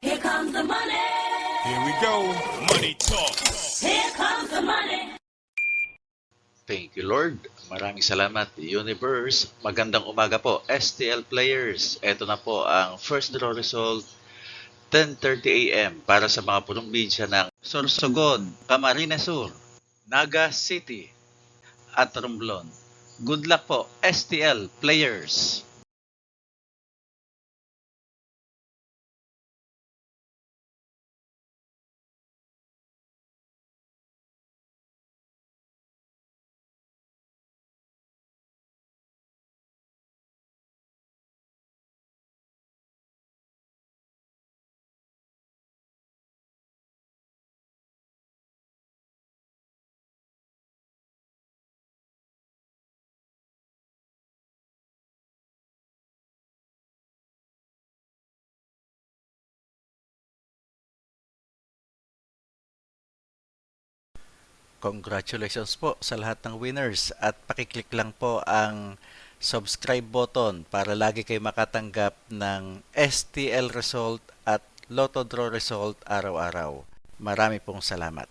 Here comes the money. Here we go. Money talk. Here comes the money. Thank you, Lord. Maraming salamat, Universe. Magandang umaga po, STL players. Ito na po ang first draw result, 10:30 a.m. para sa mga probinsya ng Sorsogon, Camarines Sur, Naga City, at Romblon. Good luck po, STL players. Congratulations po sa lahat ng winners at pakiclick lang po ang subscribe button para lagi kayo makatanggap ng STL result at Lotto Draw result araw-araw. Marami pong salamat.